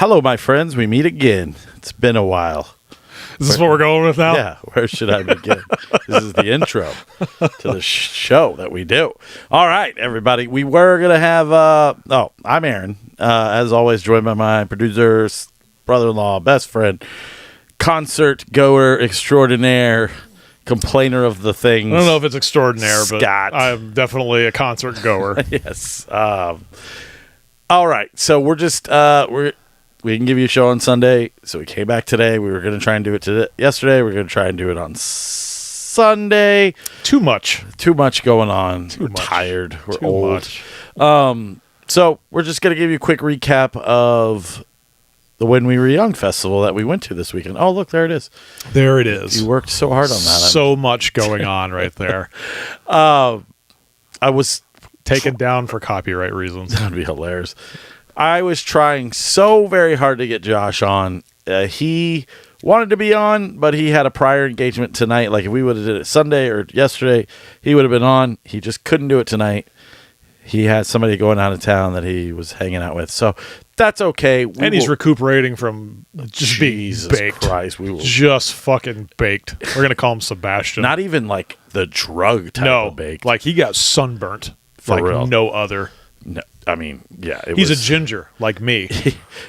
Hello, my friends. We meet again. It's been a while. Is this what we're going with now? Yeah. Where should I begin? This is the intro to the show that we do. All right, everybody. We were going to have... I'm Aaron. As always, joined by my producer, brother-in-law, best friend, concert goer extraordinaire, complainer of the things. I don't know if it's extraordinaire, Scott. but I'm definitely a concert goer. Yes. All right. So we're just... we can give you a show on Sunday. So we came back today. We were going to try and do it yesterday. We're going to try and do it on Sunday. Too much going on. We're tired. We're old. So we're just going to give you a quick recap of the When We Were Young festival that we went to this weekend. Oh, look, there it is. There it is. You worked so hard on that. So much going on right there. I was taken down for copyright reasons. That would be hilarious. I was trying so very hard to get Josh on. He wanted to be on, but he had a prior engagement tonight. Like if we would have did it Sunday or yesterday, he would have been on. He just couldn't do it tonight. He had somebody going out of town that he was hanging out with. So that's okay. He's recuperating from just being baked. Christ, we will just fucking baked. We're going to call him Sebastian. Not even like the drug type of baked. Like he got sunburnt. For like real. No other. No, I mean, yeah. He's a ginger, like me.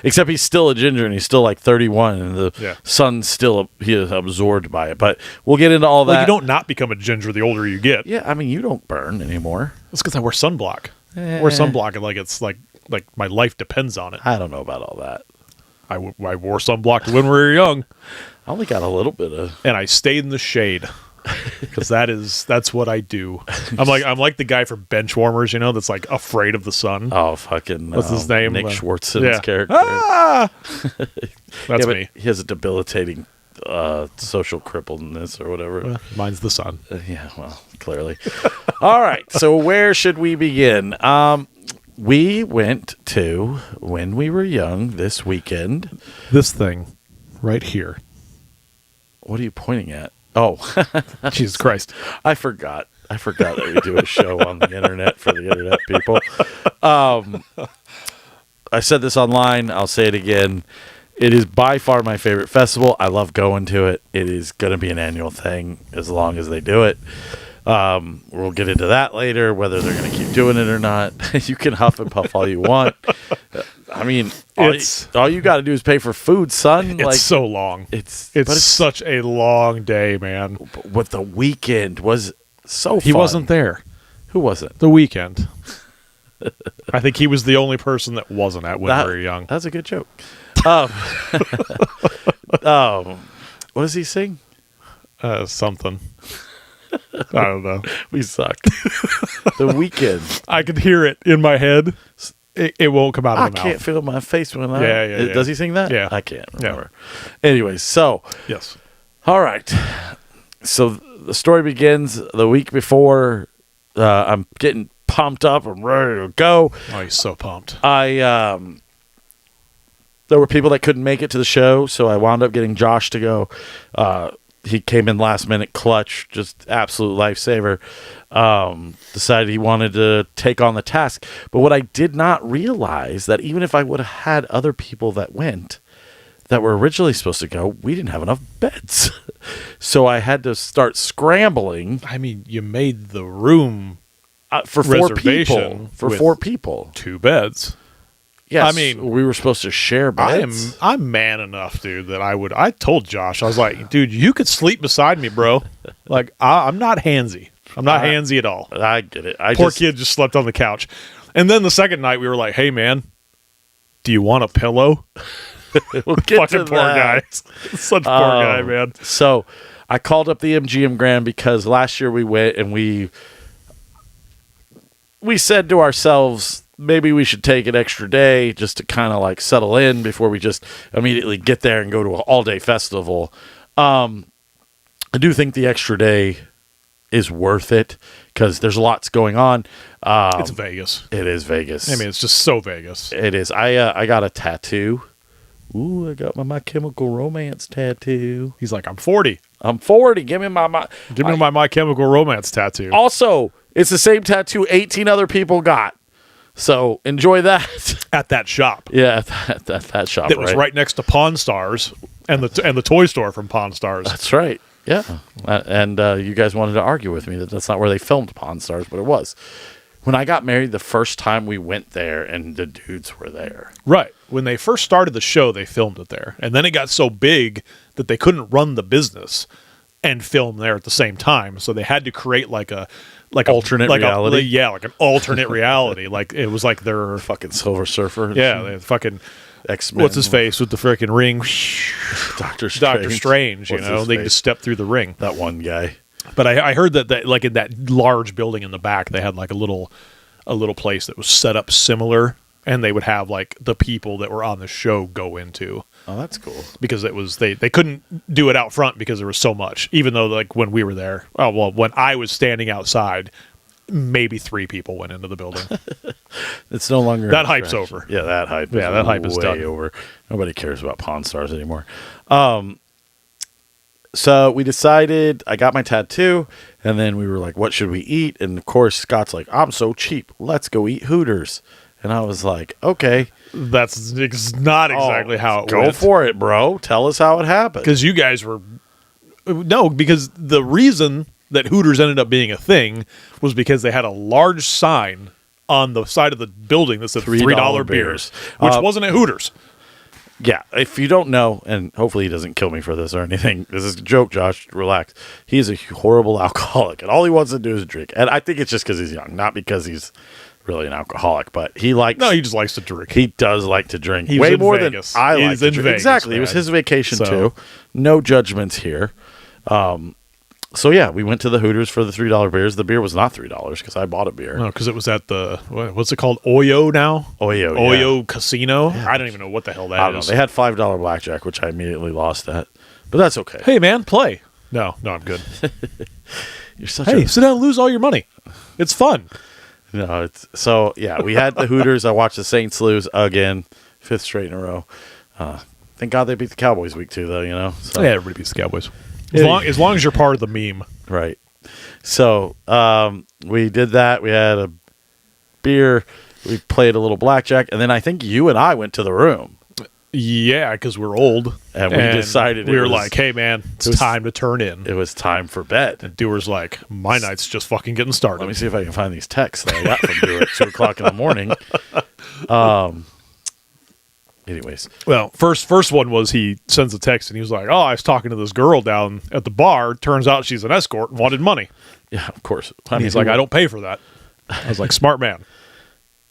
Except he's still a ginger, and he's still like 31, and the sun's still he is absorbed by it. But we'll get into all that. You don't not become a ginger the older you get. Yeah, I mean, you don't burn anymore. That's because I wear sunblock. I wear sunblock, and like it's like my life depends on it. I don't know about all that. I wore sunblock when we were young. I only got a little bit of, and I stayed in the shade. Because that's what I do. I'm like the guy for bench warmers, that's like afraid of the sun. Oh, fucking! What's his name? Nick Schwartzen's character. Ah! That's me. He has a debilitating social crippledness or whatever. Well, mine's the sun. Yeah, well, clearly. All right. So where should we begin? We went to When We Were Young this weekend. This thing right here. What are you pointing at? Oh, Jesus Christ. I forgot that we do a show on the internet for the internet people. I said this online. I'll say it again. It is by far my favorite festival. I love going to it. It is going to be an annual thing as long as they do it. We'll get into that later, whether they're going to keep doing it or not. You can huff and puff all you want. I mean, all you got to do is pay for food, son. It's so long. It's such a long day, man. But the weekend was so fun. He wasn't there. Who wasn't? The Weekend. I think he was the only person that wasn't at When We Were Young. That's a good joke. What does he sing? Something. I don't know. We sucked. The Weekend. I could hear it in my head. It won't come out of the mouth. I can't feel my face when Yeah. Does he sing that? Yeah. I can't remember. Yeah. Anyways, so. Yes. All right. So the story begins the week before. I'm getting pumped up. I'm ready to go. Oh, he's so pumped. There were people that couldn't make it to the show, so I wound up getting Josh to go. He came in last minute clutch, just absolute lifesaver. Decided he wanted to take on the task. But what I did not realize, that even if I would have had other people that went, that were originally supposed to go, we didn't have enough beds. So I had to start scrambling. I mean, you made the room for 4 people. For 4 people. 2 beds. Yes, I mean, we were supposed to share beds. I'm man enough, dude, that I told Josh, I was like, dude, you could sleep beside me, bro. Like, I'm not handsy. I'm not handsy at all. I get it. Poor kid just slept on the couch. And then the second night, we were like, hey, man, do you want a pillow? We'll get fucking to poor that. guy. Such poor guy, man. So I called up the MGM Grand because last year we went and we said to ourselves, maybe we should take an extra day just to kind of like settle in before we just immediately get there and go to an all-day festival. I do think the extra day is worth it because there's lots going on. It's Vegas. It is Vegas. I mean, it's just so Vegas. It is. I got a tattoo. Ooh, I got my Chemical Romance tattoo. He's like, I'm 40. I'm 40. Give me my My Chemical Romance tattoo. Also, it's the same tattoo 18 other people got. So enjoy that. At that shop. Yeah, at that shop. That was right next to Pawn Stars and the toy store from Pawn Stars. That's right. Yeah. And you guys wanted to argue with me that that's not where they filmed Pawn Stars, but it was. When I got married, the first time we went there and the dudes were there. Right. When they first started the show, they filmed it there. And then it got so big that they couldn't run the business and film there at the same time. So they had to create like alternate reality. Like an alternate reality. Like it was like their Fucking Silver Surfer. yeah, they fucking X-Men. what's his face with the freaking ring? Doctor Strange. Doctor Strange, you What's know, his they face? just step through the ring. That one guy. But I heard that like in that large building in the back, they had like a little place that was set up similar, and they would have like the people that were on the show go into. Oh, that's cool. Because it was they couldn't do it out front because there was so much. Even though like when we were there, when I was standing outside, maybe 3 people went into the building. It's no longer That hype's over. Yeah, that hype. Yeah, that hype is way done. over. Nobody cares about Pawn Stars anymore. So we decided. I got my tattoo, and then we were like, "What should we eat?" And of course, Scott's like, "I'm so cheap. Let's go eat Hooters." And I was like, "Okay, That's not exactly how it go went. for it, bro. Tell us how it happened." Because you guys were because the reason that Hooters ended up being a thing was because they had a large sign on the side of the building that said $3 beers, which wasn't at Hooters. Yeah, if you don't know, and hopefully he doesn't kill me for this or anything, this is a joke, Josh, relax. He is a horrible alcoholic, and all he wants to do is drink. And I think it's just because he's young, not because he's really an alcoholic, but he likes... No, he just likes to drink. He does like to drink. He was way in more Vegas. than I He like was to in drink. Vegas, Exactly, man. it was his vacation So- too. No judgments here. So yeah, we went to the Hooters for the $3 beers. The beer was not $3 because I bought a beer. No, because it was at the, what's it called? Oyo now? Oyo, Oyo Casino? I don't even know what the hell I that don't know. is. They had $5 blackjack, which I immediately lost at. But that's okay. Hey, man, play. No, I'm good. You're such Hey, a... sit down and lose all your money. It's fun. No, it's... So, yeah, we had the Hooters. I watched the Saints lose again. 5th straight in a row. Thank God they beat the Cowboys week 2, though, you know? So, Yeah, everybody beats the Cowboys. As long as you're part of the meme. Right. So, we did that. We had a beer. We played a little blackjack. And then I think you and I went to the room. Yeah, because we're old. And we decided we it were was- like, hey, man, it's was- time to turn in. It was time for bed. And Dewar's like, my night's just fucking getting started. Let me see if I can find these texts that I got from Drew at 2 o'clock in the morning. Anyways. Well, first one was he sends a text and he was like, oh, I was talking to this girl down at the bar. Turns out she's an escort and wanted money. Yeah, of course. And he's like, I don't pay for that. I was like, smart man.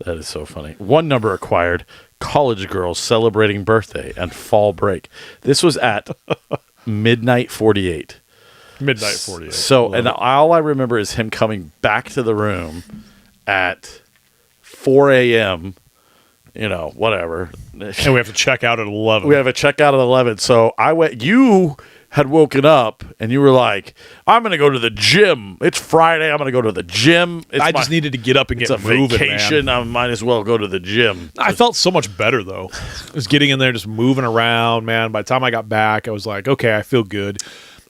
That is so funny. One number acquired, college girls celebrating birthday and fall break. This was at midnight 48. Midnight 48. So, Love and it. all I remember is him coming back to the room at 4 a.m., you know, whatever. And we have to check out at 11. We have a checkout at 11. So I went, you had woken up and you were like, I'm going to go to the gym. It's Friday. I'm going to go to the gym. I just needed to get up and It's get a moving, vacation. man. I might as well go to the gym. I felt so much better, though. Just getting in there, just moving around, man. By the time I got back, I was like, okay, I feel good.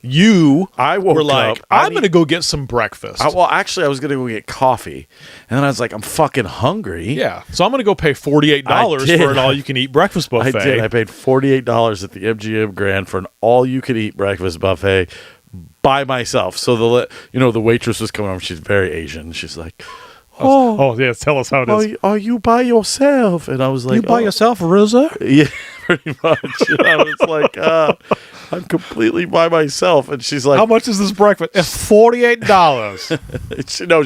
I woke were like, up. I'm going to go get some breakfast. Well, actually, I was going to go get coffee. And then I was like, I'm fucking hungry. Yeah. So I'm going to go pay $48 I did. for an all-you-can-eat breakfast I buffet. did. I paid $48 at the MGM Grand for an all-you-can-eat breakfast buffet by myself. So the waitress was coming over. She's very Asian. She's like, Oh, yeah. Tell us how it is. are you by yourself? And I was like, yourself, Rizzo? Yeah, pretty much. And I was like, I'm completely by myself. And she's like, How much is this breakfast? It's $48.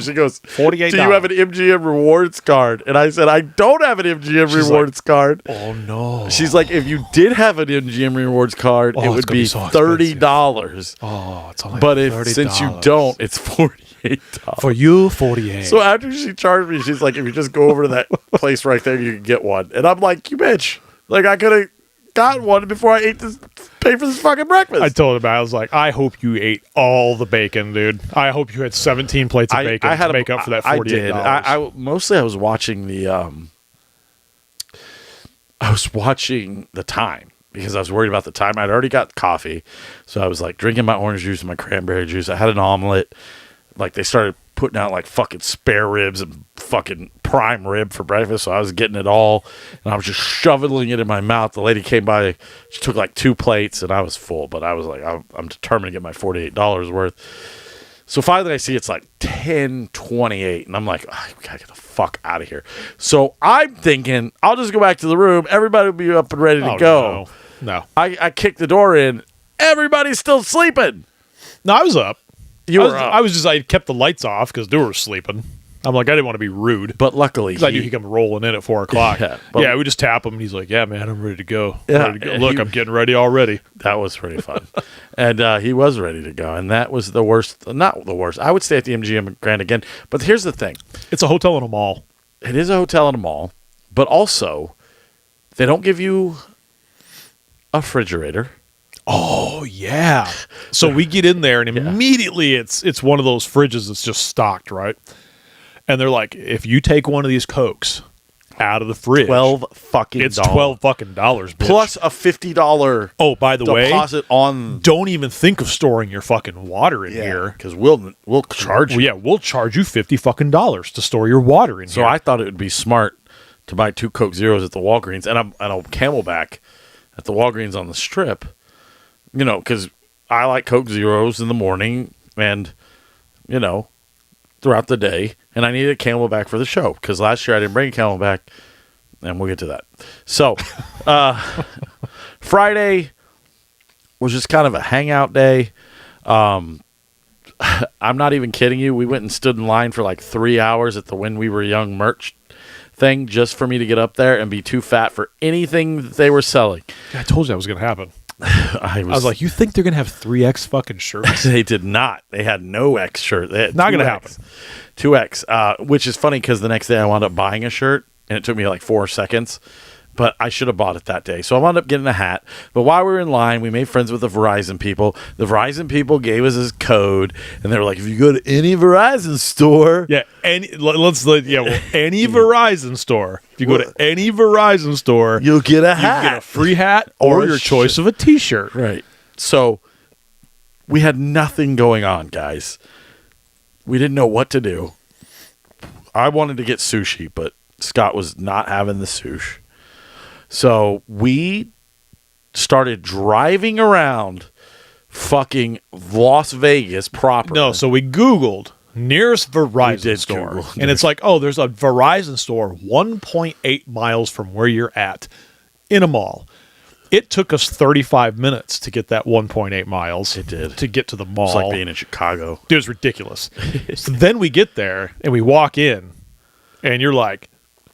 she goes, $48. do you have an MGM rewards card? And I said, I don't have an MGM She's rewards card. Oh, no. She's like, if you did have an MGM rewards card, Oh, it it's would gonna be be so $30. Oh, it's only But $30. since you don't, it's $48. For you, 48. So after she charged me, she's like, if you just go over to that place right there, you can get one. And I'm like, you bitch. Like, I could have gotten one before I paid for this fucking breakfast. I told him, I was like, I hope you ate all the bacon, dude. I hope you had 17 plates of bacon to make up for that $48. I did. Mostly I was watching the time because I was worried about the time. I'd already got coffee. So I was like drinking my orange juice and my cranberry juice. I had an omelet. Like they started putting out like fucking spare ribs and fucking prime rib for breakfast, so I was getting it all, and I was just shoveling it in my mouth. The lady came by, she took like 2 plates, and I was full, but I was like, I'm determined to get my $48 worth. So finally I see it's like 10:28, and I'm like, oh, I gotta get the fuck out of here. So I'm thinking, I'll just go back to the room. Everybody will be up and ready to go. No. I kicked the door in. Everybody's still sleeping. No, I was up. You were up. I kept the lights off because Dewar was sleeping. I'm like, I didn't want to be rude. But luckily, I knew he'd come rolling in at 4 o'clock. Yeah, we just tap him, and he's like, yeah, man, I'm ready to go. Yeah, Ready to go. Look, I'm getting ready already. That was pretty fun. And he was ready to go. And that was the worst. Not the worst. I would stay at the MGM Grand again. But here's the thing. It's a hotel in a mall. It is a hotel in a mall. But also, they don't give you a refrigerator. Oh, yeah. So we get in there, and immediately it's one of those fridges that's just stocked, right? And they're like, if you take one of these Cokes out of the fridge, $12 fucking it's $12 fucking dollars, bitch. Plus a $50 oh, by the deposit on. Don't even think of storing your fucking water in here, because we'll charge you. Well, yeah, we'll charge you $50 fucking to store your water in here. So I thought it would be smart to buy 2 Coke Zeros at the Walgreens and a Camelback at the Walgreens on the Strip. You know, because I like Coke Zeros in the morning and, you know, throughout the day. And I needed a Camelback for the show because last year I didn't bring a Camelback. And we'll get to that. So, Friday was just kind of a hangout day. I'm not even kidding you. We went and stood in line for like 3 hours at the When We Were Young merch thing just for me to get up there and be too fat for anything that they were selling. I told you that was going to happen. I was like, you think they're going to have 3X fucking shirts? They did not. They had no X shirt. They had not going to happen. 2X, which is funny because the next day I wound up buying a shirt, and it took me like 4 seconds. But I should have bought it that day. So I wound up getting a hat. But while we were in line, we made friends with the Verizon people. The Verizon people gave us this code, and they were like, if you go to any Verizon store. Yeah, any Verizon store. If you go to any Verizon store, you'll get a hat. You get a free hat or your choice of a T-shirt. Right. So we had nothing going on, guys. We didn't know what to do. I wanted to get sushi, but Scott was not having the sushi. So we started driving around fucking Las Vegas proper. No, so we Googled nearest Verizon store. And it's like, oh, there's a Verizon store 1.8 miles from where you're at in a mall. It took us 35 minutes to get that 1.8 miles. It did. To get to the mall. It's like being in Chicago. It was ridiculous. So then we get there and we walk in and you're like,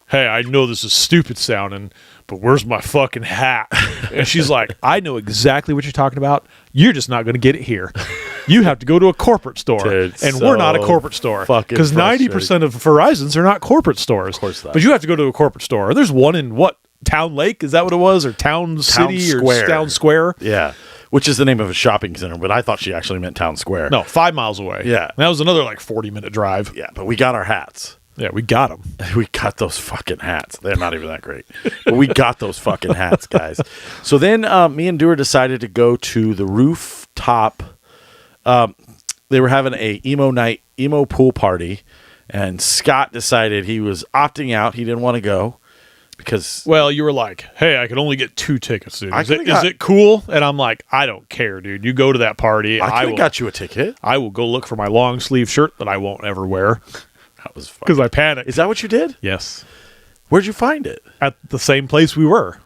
hey, I know this is stupid sounding, but where's my fucking hat? And she's like, I know exactly what you're talking about. You're just not going to get it here. You have to go to a corporate store. Dude, and we're not a corporate store. Because 90% of Verizons are not corporate stores. Of course not. But you have to go to a corporate store. There's one in what? Town Lake? Is that what it was? Or Town City? Square. Or Town Square? Yeah. Which is the name of a shopping center, but I thought she actually meant Town Square. No, 5 miles away. Yeah. And that was another like 40-minute drive. Yeah, but we got our hats. Yeah, we got them. We got those fucking hats. They're not even that great. But we got those fucking hats, guys. So then me and Dewar decided to go to the rooftop. They were having a emo pool party, and Scott decided he was opting out. He didn't want to go because... Well, you were like, hey, I can only get 2 tickets, dude. Is it cool? And I'm like, I don't care, dude. You go to that party. I could have got you a ticket. I will go look for my long sleeve shirt that I won't ever wear. That was fun. Because I panicked. Is that what you did? Yes. Where'd you find it? At the same place we were.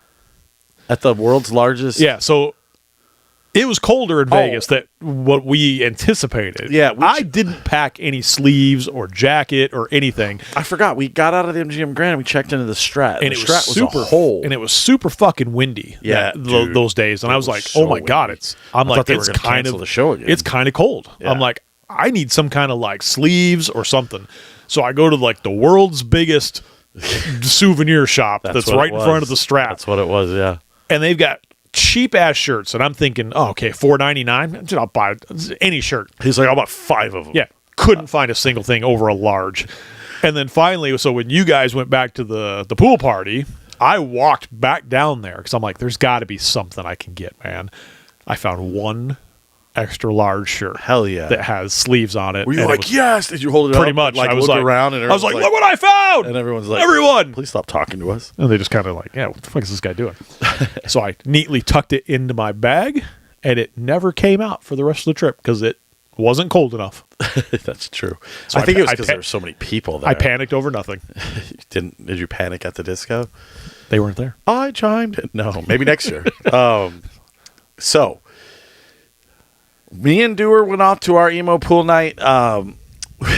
At the world's largest... Yeah, so it was colder in Vegas than what we anticipated. Yeah. I didn't pack any sleeves or jacket or anything. I forgot. We got out of the MGM Grand and we checked into the Strat. And the it Strat was super hole. And it was super fucking windy. Yeah, those days. And I was like, so oh my windy. God, I thought they were gonna cancel the show again. It's kind of cold. Yeah. I'm like, I need some kind of like sleeves or something. So I go to like the world's biggest souvenir shop that's right in front of the Strat. That's what it was, yeah. And they've got cheap ass shirts, and I'm thinking, oh, okay, $4.99. I'll buy any shirt. He's like, I'll buy 5 of them. Yeah, couldn't find a single thing over a large. And then finally, so when you guys went back to the pool party, I walked back down there because I'm like, there's got to be something I can get, man. I found one extra large shirt. Hell yeah. That has sleeves on it. Were you and like, yes? Did you hold it pretty up? much. Like, I was look like, around and I was like, look what I found! And everyone's like, everyone! Please stop talking to us. And they just kind of like, yeah, what the fuck is this guy doing? So I neatly tucked it into my bag, and it never came out for the rest of the trip because it wasn't cold enough. That's true. So I think it was because there were so many people there. I panicked over nothing. Did you panic at the disco? They weren't there. I chimed in. No, maybe next year. So, me and Dewar went off to our emo pool night.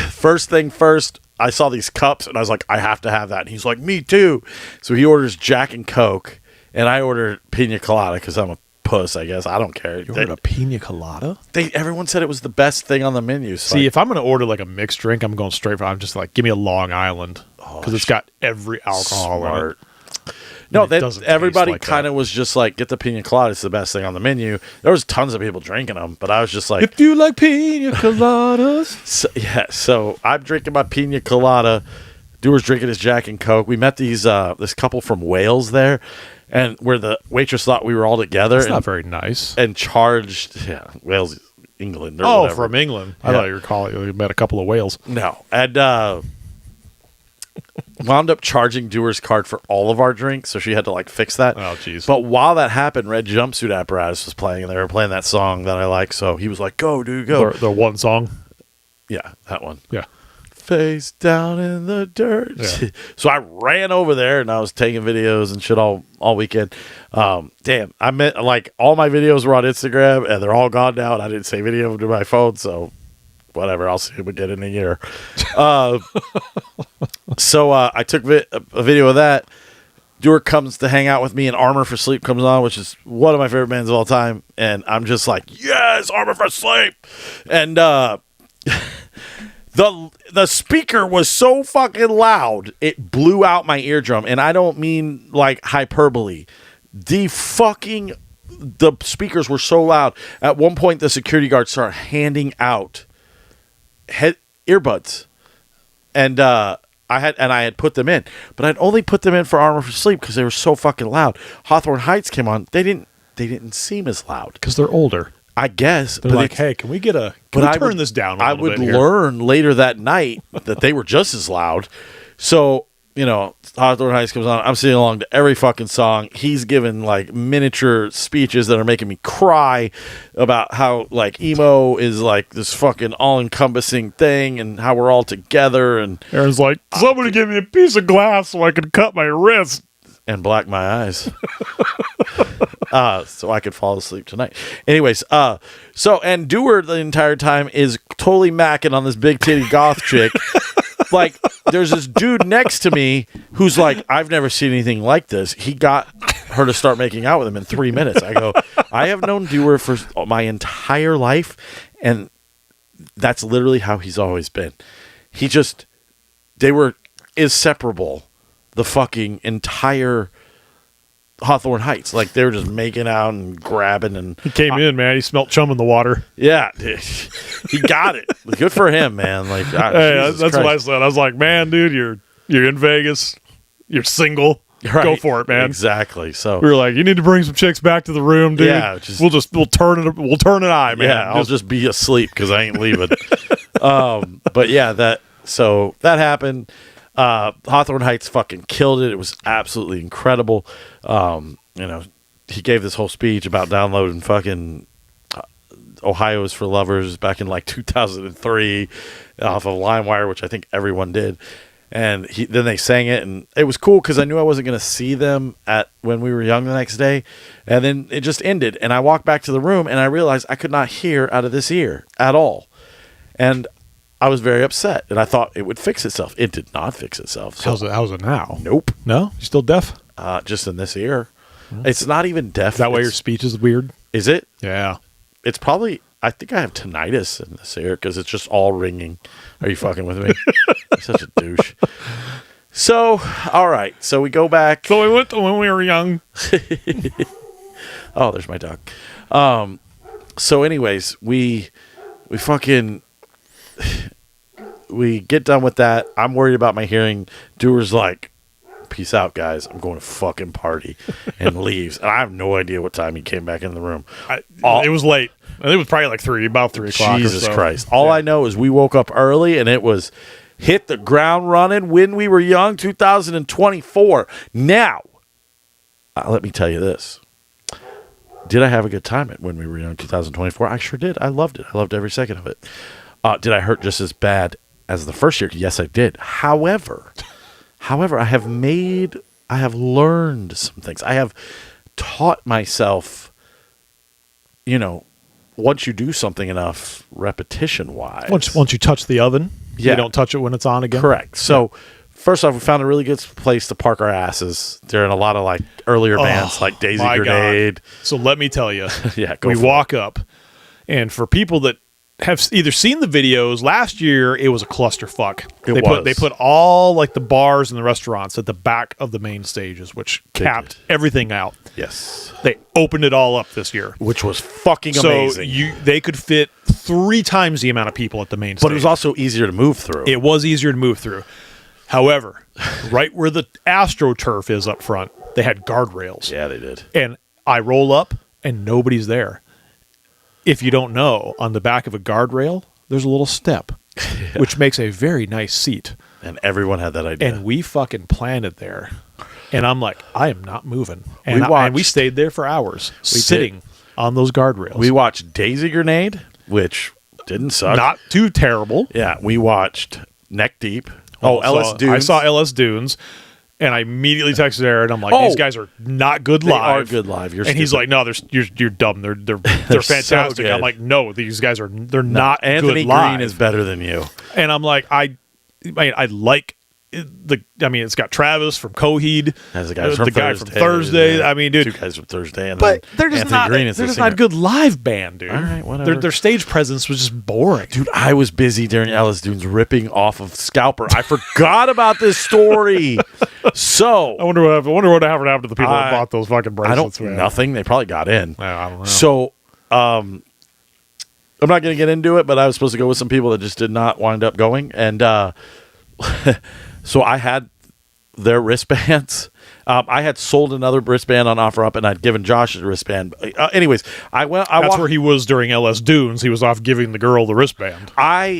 First thing first, I saw these cups, and I was like, I have to have that. And he's like, me too. So he orders Jack and Coke, and I ordered Pina Colada because I'm a puss, I guess. I don't care. You ordered a Pina Colada? Everyone said it was the best thing on the menu. So See, if I'm going to order like a mixed drink, I'm going straight for. I'm just like, give me a Long Island because it's got every alcohol in it. No, everybody like kind of was just like, get the Pina Colada. It's the best thing on the menu. There was tons of people drinking them, but I was just like, if you like Pina Coladas. So I'm drinking my Pina Colada. Dewar's drinking his Jack and Coke. We met this couple from Wales there, and where the waitress thought we were all together. It's not very nice. And charged, Wales, England. Or whatever. From England. I thought you were calling. You met a couple of whales. No, and wound up charging Dewar's card for all of our drinks, so she had to like fix that. Oh, jeez. But while that happened, Red Jumpsuit Apparatus was playing, and they were playing that song that I like. So he was like, "Go, dude, go!" The one song. Yeah, that one. Yeah. Face down in the dirt. Yeah. So I ran over there and I was taking videos and shit all weekend. Damn, I meant like all my videos were on Instagram and they're all gone now. And I didn't save any of them to my phone, so whatever. I'll see them again in a year. So I took a video of that. Dewar comes to hang out with me, and Armor for Sleep comes on, which is one of my favorite bands of all time. And I'm just like, yes, Armor for Sleep. And the speaker was so fucking loud, it blew out my eardrum. And I don't mean like hyperbole. The speakers were so loud. At one point, the security guard started handing out earbuds. And I had put them in, but I'd only put them in for Armor for Sleep because they were so fucking loud. Hawthorne Heights came on. They didn't seem as loud because they're older. I guess. They're like, hey, can we turn this down a little bit here? I would learn later that night that they were just as loud. So, Hawthorne Heights comes on. I'm singing along to every fucking song. He's giving like miniature speeches that are making me cry about how like emo is like this fucking all-encompassing thing and how we're all together. And Aaron's like, somebody give me a piece of glass so I can cut my wrist. And black my eyes. So I could fall asleep tonight. Anyways, and Dewar the entire time is totally macking on this big titty goth chick. Like, there's this dude next to me who's like, I've never seen anything like this. He got her to start making out with him in 3 minutes. I go, I have known Dewar for my entire life, and that's literally how he's always been. They were inseparable. The fucking entire Hawthorne Heights. Like, they were just making out and grabbing. And he came in, man. He smelled chum in the water. Yeah. He got it. Good for him, man. Like, hey, that's what I said. I was like, man, dude, you're in Vegas. You're single. Right. Go for it, man. Exactly. So we were like, you need to bring some chicks back to the room, dude. Yeah, we'll turn an eye, man. Yeah, I'll just be asleep because I ain't leaving. But yeah, that happened. Hawthorne Heights fucking killed it. It was absolutely incredible. He gave this whole speech about downloading fucking Ohio is for Lovers back in like 2003 off of LimeWire, which I think everyone did. And then they sang it, and it was cool because I knew I wasn't going to see them when we were young the next day. And then it just ended, and I walked back to the room, and I realized I could not hear out of this ear at all. And I was very upset, and I thought it would fix itself. It did not fix itself. So. How's it now? Nope. No? You still deaf? Just in this ear. Mm-hmm. It's not even deaf. Is that why your speech is weird? Is it? Yeah. It's probably, I think I have tinnitus in this ear because it's just all ringing. Are you fucking with me? You're such a douche. So, all right. So we go back. So we went to when we were young. Oh, there's my dog. So anyways, we fucking... We get done with that. I'm worried about my hearing. Dewar's like, peace out, guys. I'm going to fucking party. And leaves. And I have no idea what time he came back in the room. It was late. And it was probably like about 3 o'clock. Jesus or so. Christ. All I know is we woke up early and it was hit the ground running when we were young, 2024. Now, let me tell you this. Did I have a good time at when we were young, 2024? I sure did. I loved it. I loved every second of it. Did I hurt just as bad as the first year? Yes, I did. However, I have learned some things. I have taught myself, once you do something enough repetition-wise. Once you touch the oven, Yeah. you don't touch it when it's on again. Correct. So, first off, we found a really good place to park our asses. There are a lot of like earlier bands like Daisy my Grenade. God. So let me tell you, Yeah, we walk up, and for people that have either seen the videos, last year it was a clusterfuck. They put all like the bars and the restaurants at the back of the main stages, which capped everything out. Yes. They opened it all up this year, Which was fucking amazing. So they could fit 3 times the amount of people at the main stage. But it was also easier to move through. It was easier to move through. However, right where the AstroTurf is up front, they had guardrails. Yeah, they did. And I roll up, and nobody's there. If you don't know, on the back of a guardrail, there's a little step, which makes a very nice seat. And everyone had that idea. And we fucking planted there. And I'm like, I am not moving. And we stayed there for hours, sitting on those guardrails. We watched Daisy Grenade, which didn't suck. Not too terrible. Yeah, we watched Neck Deep. Ellis Dunes. I saw Ellis Dunes, and I immediately texted Aaron. I'm like, these guys are not good live. They are good live. And he's like, no, you're dumb. They're fantastic. So I'm like, no, these guys they're not Anthony good live. Green is better than you. And I'm like, I like it's got Travis from Coheed. As the guy from Thursday. Yeah. I mean, dude. 2 guys from Thursday. And But they're then just Anthony Green is they're just not a good live band, dude. All right, whatever. Their stage presence was just boring. Dude, I was busy during Ellis Dunes ripping off of Scalper. I forgot about this story. So I wonder what happened to the people that bought those fucking bracelets. Nothing. They probably got in. I don't know. So, I'm not going to get into it, but I was supposed to go with some people that just did not wind up going. And so I had their wristbands. I had sold another wristband on OfferUp, and I'd given Josh a wristband. Anyways, that's where he was during LS Dunes. He was off giving the girl the wristband.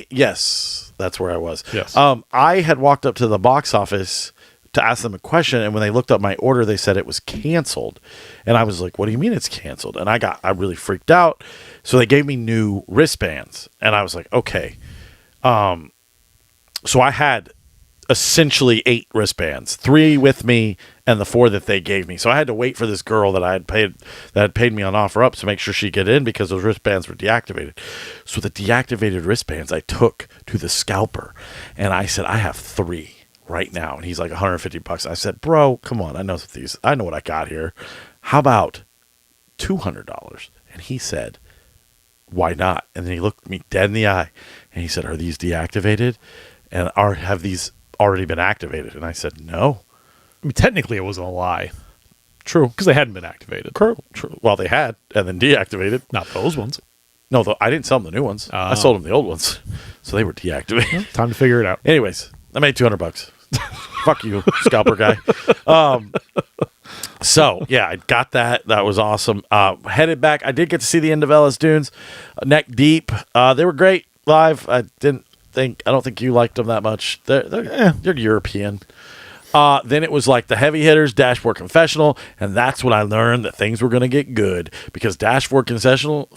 Yes, that's where I was. Yes. I had walked up to the box office to ask them a question, and when they looked up my order, they said it was canceled. And I was like, what do you mean it's canceled? And I really freaked out. So they gave me new wristbands, and I was like, okay. So I had essentially 8 wristbands, 3 with me and the 4 that they gave me. So I had to wait for this girl that had paid me on OfferUp to make sure she'd get in because those wristbands were deactivated. So the deactivated wristbands I took to the scalper, and I said, I have 3 right now. And he's like, $150. I said, bro, come on. I know what I got here. How about $200? And he said, why not? And then he looked me dead in the eye and he said, are these deactivated? And have these already been activated? And I said, no. I mean, technically it wasn't a lie. True. Because they hadn't been activated. True. Well, they had, and then deactivated. Not those ones. No, I didn't sell them the new ones. I sold them the old ones. So they were deactivated. Time to figure it out. Anyways, I made $200. Fuck you, scalper guy. So, yeah, I got that. That was awesome. Headed back. I did get to see the end of Ellis Dunes. Neck Deep. They were great live. I don't think you liked them that much. They're European. Then it was like the heavy hitters, Dashboard Confessional, and that's when I learned that things were going to get good because Dashboard Confessional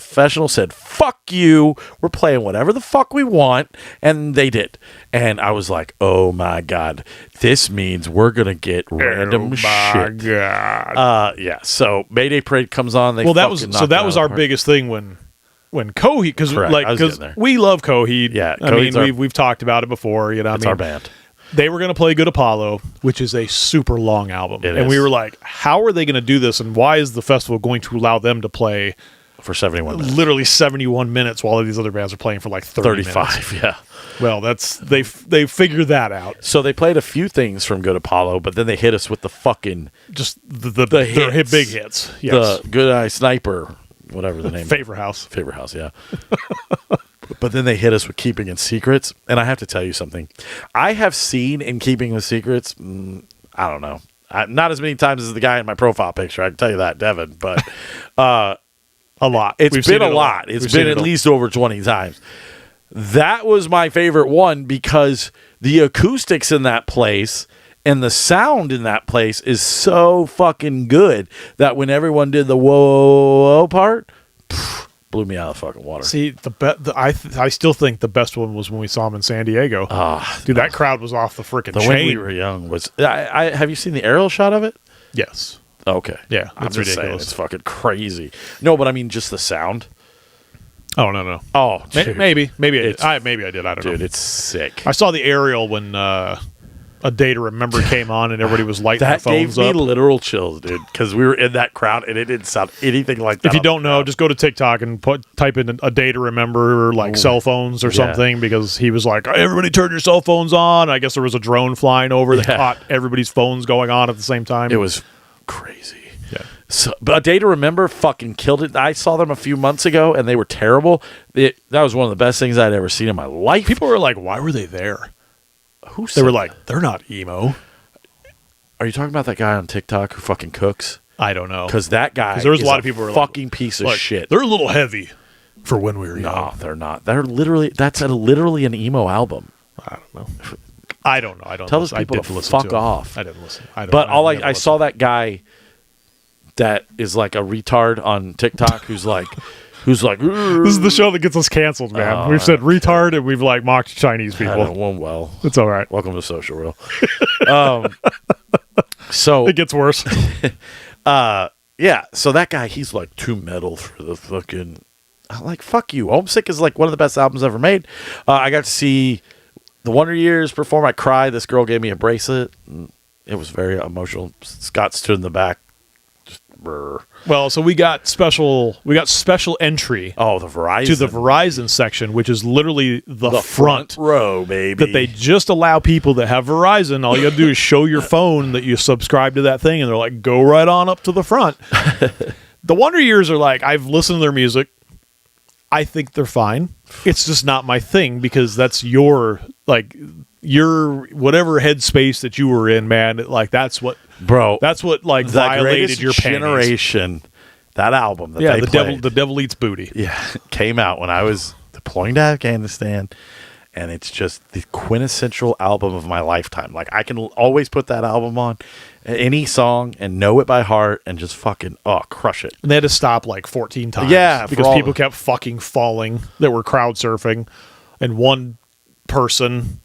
said, fuck you, we're playing whatever the fuck we want, and they did. And I was like, oh my God, this means we're going to get random shit. Oh my God. Yeah, so Mayday Parade comes on. That was our biggest thing when Coheed, because we love Coheed. Yeah, we've talked about it before. It's our band. They were going to play Good Apollo, which is a super long album. We were like, how are they going to do this? And why is the festival going to allow them to play for 71 minutes? Literally 71 minutes while these other bands are playing for like 35 minutes. Yeah. Well, they figured that out. So they played a few things from Good Apollo, but then they hit us with the fucking just the big hits. Yes. The Good Eye Sniper, whatever the name. Favor House, yeah. But then they hit us with Keeping in Secrets, and I have to tell you something. I have seen in Keeping with Secrets, I don't know, not as many times as the guy in my profile picture. I can tell you that, Devin. But I'll A lot. It's We've been seen a it lot. It's We've seen been it at least over 20 times. That was my favorite one because the acoustics in that place and the sound in that place is so fucking good that when everyone did the whoa, whoa, whoa part, blew me out of the fucking water. See, I still think the best one was when we saw him in San Diego. Dude, that crowd was off the freaking chain. When we were young was. I have you seen the aerial shot of it? Yes. Okay. Yeah, I'm it's just ridiculous. saying, it's fucking crazy. No, but I mean just the sound. Oh no. Oh, dude. Maybe I did. I don't know. Dude, it's sick. I saw the aerial when A Day to Remember came on and everybody was lighting their That gave phones me up. literal chills, dude, because we were in that crowd and it didn't sound anything like that. If you don't know, just go to TikTok and type in A Day to Remember, like cell phones or something, because he was like, everybody turn your cell phones on. I guess there was a drone flying over that caught everybody's phones going on at the same time. It was crazy. Yeah. So, but A Day to Remember fucking killed it. I saw them a few months ago and they were terrible. That was one of the best things I'd ever seen in my life. People were like, why were they there? Who They were said like, they're not emo. Are you talking about that guy on TikTok who fucking cooks? I don't know. Because that guy there was is a lot of people who were fucking like, piece of shit. They're a little heavy for when we were young. No, they're not. They're literally literally an emo album. I don't know. I don't know. I don't Tell listen. those people I didn't to listen fuck to 'em. off. I didn't listen. But I saw that guy that is like a retard on TikTok who's like this is the show that gets us canceled, man. We've said retard and we've like mocked Chinese people. Well, It's all right. welcome to Social Real. So It gets worse. yeah, so that guy, he's like too metal for the fucking. I'm like, fuck you. Homesick is like one of the best albums ever made. I got to see the Wonder Years perform. I cried. This girl gave me a bracelet. It was very emotional. Scott stood in the back. Just brr. Well, so we got special entry Oh, the Verizon. to the Verizon section, which is literally the front row, baby. that they just allow people that have Verizon. All you got to do is show your phone that you subscribe to that thing, and they're like, go right on up to the front. The Wonder Years are like, I've listened to their music. I think they're fine. It's just not my thing because that's your whatever headspace that you were in, man. Like that's what like the violated Greatest your panties. Generation. That album that Yeah, they played, the devil eats booty. yeah, came out when I was deploying to Afghanistan, and it's just the quintessential album of my lifetime. Like I can always put that album on any song and know it by heart and just fucking crush it. And they had to stop like 14 times. Yeah, because people kept fucking falling that were crowd surfing, and one person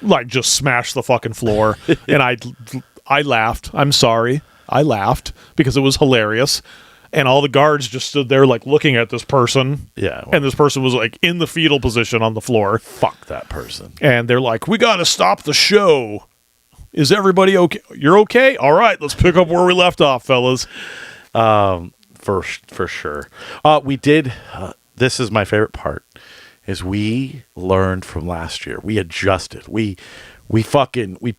like just smashed the fucking floor. And I laughed. I'm sorry. I laughed because it was hilarious. And all the guards just stood there like looking at this person. Yeah. And this person was like in the fetal position on the floor. Fuck that person. And they're like, we got to stop the show. Is everybody okay? You're okay? All right, let's pick up where we left off, fellas. For sure. We did. This is my favorite part. Is we learned from last year. We adjusted. We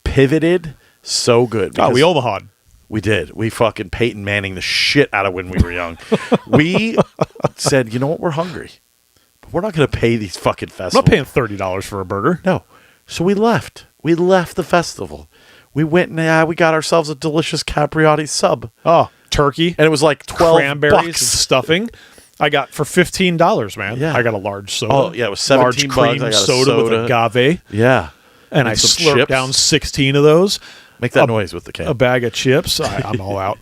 pivoted so good. Oh, we Omaha'd. We did. We fucking Peyton Manning the shit out of when we were young. We said, you know what? We're hungry. But we're not going to pay these fucking festivals. I'm not paying $30 for a burger. No. So we left. We left the festival. We went and we got ourselves a delicious Capriati sub. Oh, turkey. And it was like 12 cranberries and bucks. stuffing. I got for $15, man. Yeah. I got a large soda. Oh, yeah, it was 17 large bucks. cream I got a soda with agave. Yeah. And I some slurped chips. down 16 of those. Make that noise with the can. A bag of chips. I'm all out.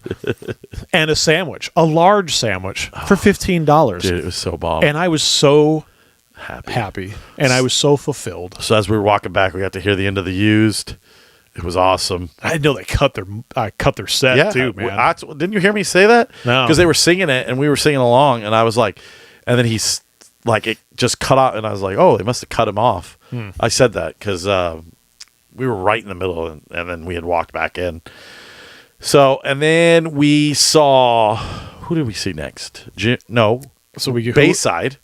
And a sandwich. A large sandwich for $15. Dude, it was so bomb. And I was so happy. happy. And I was so fulfilled. So as we were walking back, we got to hear the end of the Used. It was awesome. I didn't know they cut their set too, man. Didn't you hear me say that? No. Because they were singing it and we were singing along, and I was like, and then he's like, it just cut out, and I was like, oh, they must have cut him off. I said that because we were right in the middle, and then we had walked back in. So, and then we saw, who did we see next? So we Bayside.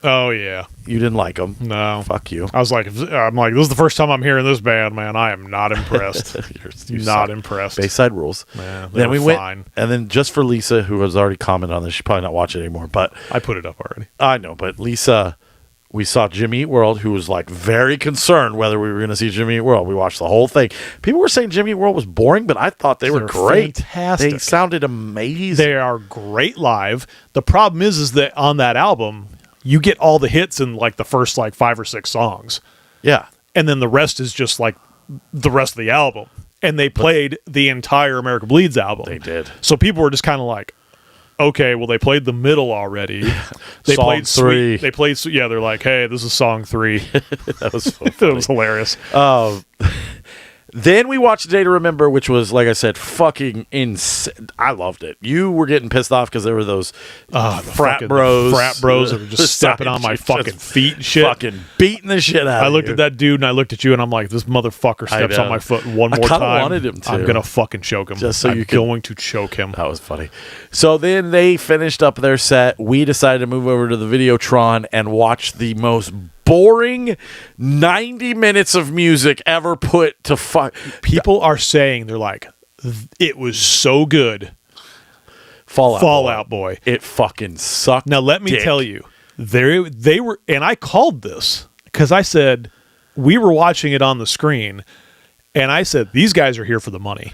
Oh yeah. You didn't like them. No. Fuck you. I was like, this is the first time I'm hearing this band, man. I am not impressed. You're not suck. impressed. Bayside rules. Man, then we were fine. went, and then just for Lisa, who has already commented on this, she's probably not watching anymore, but I put it up already. I know, but Lisa we saw Jimmy Eat World, who was like very concerned whether we were going to see Jimmy Eat World. We watched the whole thing. People were saying Jimmy Eat World was boring, but I thought they were great. Fantastic. They sounded amazing. They are great live. The problem is that on that album, you get all the hits in like the first like 5 or 6 songs. Yeah. And then the rest is just like the rest of the album. And they played the entire America Bleeds album. They did. So people were just kind of like, okay, well, they played the middle already. They Song played 3. They played, yeah, they're like, hey, this is song 3. That was so funny. It was hilarious. Then we watched Day to Remember, which was, like I said, fucking insane. I loved it. You were getting pissed off because there were those frat bros. Frat bros that were just stepping on my fucking feet and shit. Fucking beating the shit out of I looked you. at that dude and I looked at you and I'm like, this motherfucker steps on my foot one more kinda time. wanted him to. I'm going to fucking choke him. Just so I'm you could- going to choke him. That was funny. So then they finished up their set. We decided to move over to the Videotron and watch the most boring 90 minutes of music ever put to fuck. People are saying, they're like, it was so good. Fallout Boy. It fucking sucked. Now, let me dick. tell you, they were, and I called this because I said, we were watching it on the screen, and I said, these guys are here for the money.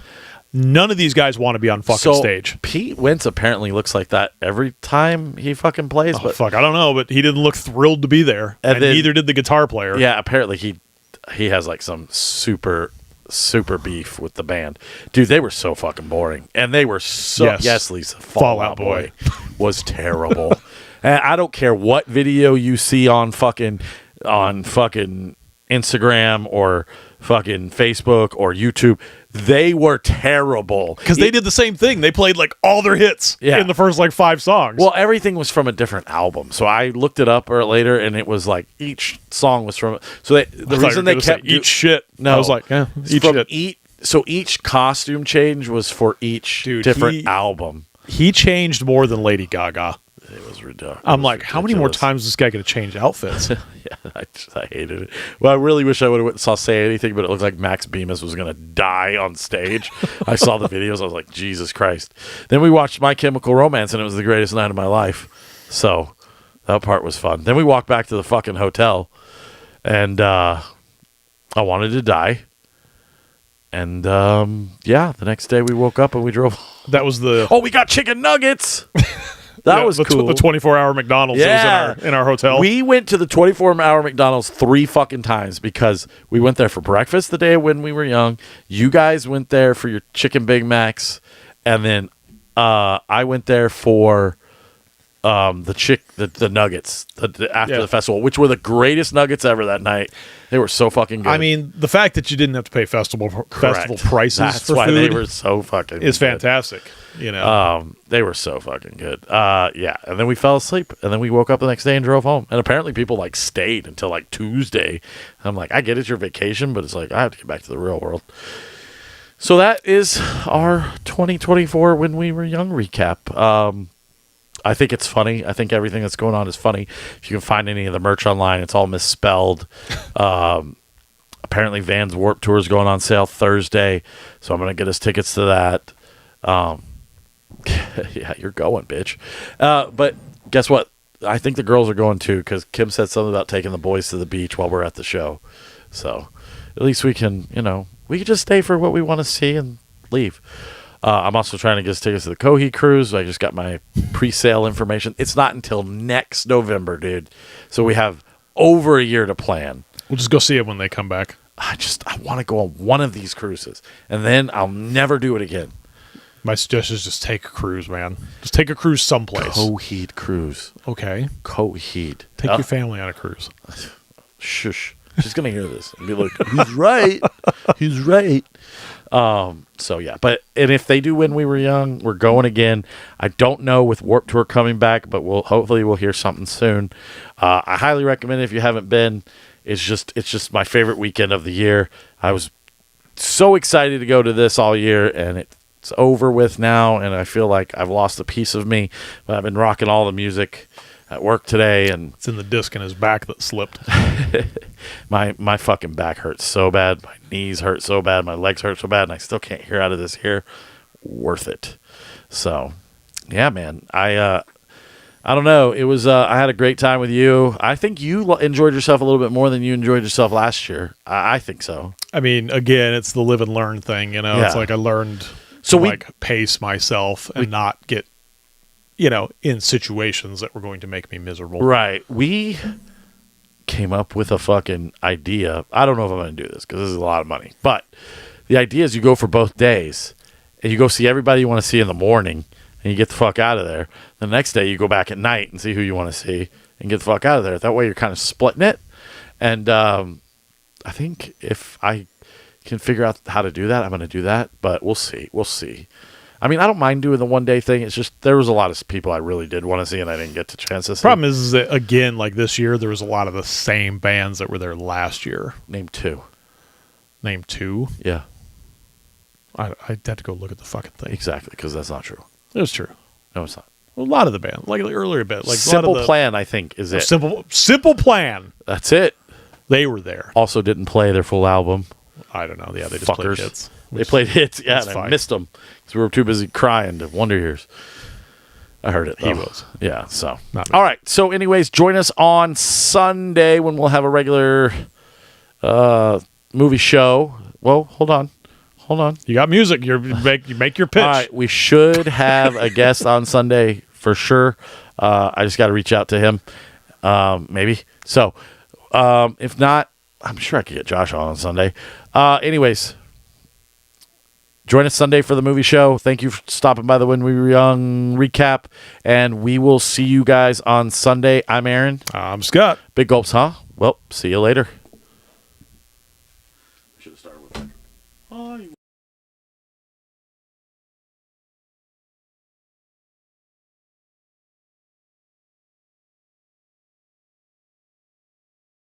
None of these guys want to be on fucking stage. Pete Wentz apparently looks like that every time he fucking plays. Oh, but fuck, I don't know, but he didn't look thrilled to be there, and then- neither did the guitar player. yeah, apparently he has like some super beef with the band. Dude, they were so fucking boring. And they were so Yes. Lisa, Fallout Boy was terrible. And I don't care what video you see on fucking Instagram or fucking Facebook or YouTube. They were terrible. Because they did the same thing. They played like all their hits in the first like 5 songs. Well, everything was from a different album. So I looked it up later, and it was like each song was from. So the reason they kept eat shit. No, I was like, yeah, eat from shit. So each costume change was for each different album. He changed more than Lady Gaga. It was ridiculous. I'm like, how many more times is this guy going to change outfits? Yeah, I hated it. Well, I really wish I would have went and saw Say Anything, but it looked like Max Bemis was going to die on stage. I saw the videos. I was like, Jesus Christ. Then we watched My Chemical Romance, and it was the greatest night of my life. So that part was fun. Then we walked back to the fucking hotel, and I wanted to die. And yeah, the next day we woke up and we drove. That was the Oh, we got chicken nuggets. That was cool. The 24-hour McDonald's that was in our hotel. We went to the 24-hour McDonald's 3 fucking times because we went there for breakfast the day when we were young. You guys went there for your chicken Big Macs, and then I went there for the nuggets after the festival, which were the greatest nuggets ever that night. They were so fucking good. I mean, the fact that you didn't have to pay festival prices That's for why food they were so fucking is good. fantastic. You know, They were so fucking good. Yeah. And then we fell asleep, and then we woke up the next day and drove home. And apparently people like stayed until like Tuesday. I'm like, I get it's your vacation, but it's like I have to get back to the real world. So that is our 2024 When We Were Young recap. I think it's funny. I think everything that's going on is funny. If you can find any of the merch online, it's all misspelled. Apparently Vans Warped Tour is going on sale Thursday, so I'm going to get us tickets to that. Yeah, you're going, bitch. But guess what? I think the girls are going too, because Kim said something about taking the boys to the beach while we're at the show. So at least we can, we can just stay for what we want to see and leave. I'm also trying to get us tickets to the Cohi cruise. I just got my pre-sale information. It's not until next November, dude. So we have over a year to plan. we'll just go see it when they come back. I want to go on one of these cruises, and then I'll never do it again. My suggestion is just take a cruise, man. Just take a cruise someplace. Coheed cruise. Okay. Coheed. Take your family on a cruise. Shush. She's going to hear this and be like, he's right. He's right. So, yeah. And if they do When We Were Young, we're going again. I don't know with Warped Tour coming back, but hopefully we'll hear something soon. I highly recommend it if you haven't been. It's just my favorite weekend of the year. I was so excited to go to this all year, and it's over with now, and I feel like I've lost a piece of me. But I've been rocking all the music at work today, and It's in the disc in his back that slipped. my fucking back hurts so bad. My knees hurt so bad. My legs hurt so bad, and I still can't hear out of this here. Worth it. So, yeah, man. I don't know. It was. I had a great time with you. I think you enjoyed yourself a little bit more than you enjoyed yourself last year. I think so. I mean, again, it's the live and learn thing. You know, Yeah. it's like I learned So to we- like pace myself and not get, you know, in situations that were going to make me miserable. Right. We came up with a fucking idea. I don't know if I'm going to do this because this is a lot of money. But the idea is you go for both days and you go see everybody you want to see in the morning and you get the fuck out of there. The next day you go back at night and see who you want to see and get the fuck out of there. That way you're kind of splitting it. And I think if I can figure out how to do that, I'm going to do that. But we'll see. We'll see. I mean, I don't mind doing the one day thing. It's just there was a lot of people I really did want to see and I didn't get to chance to see. Problem is that, again, like this year, there was a lot of the same bands that were there last year. Name 2. Name 2. Yeah, I had to go look at the fucking thing. exactly, because that's not true. It was true. No, it's not. A lot of the band, like the earlier bit, like Simple a lot of the, Plan, I think, is it. Simple Plan. That's it. They were there. Also didn't play their full album. I don't know. Yeah, they just Fuckers. played hits. They played hits, yeah, that's and I fine. missed them because we were too busy crying to Wonder Years. I heard it, though. He was. Yeah, so. Not me. All right, so anyways, join us on Sunday when we'll have a regular movie show. Well, hold on. You got music. You make your pitch. All right, we should have a guest on Sunday for sure. I just got to reach out to him, maybe. So, if not, I'm sure I could get Josh on Sunday. Anyways, join us Sunday for the movie show. Thank you for stopping by the When We Were Young recap, and we will see you guys on Sunday. I'm Aaron. I'm Scott. Big gulps, huh? Well, see you later.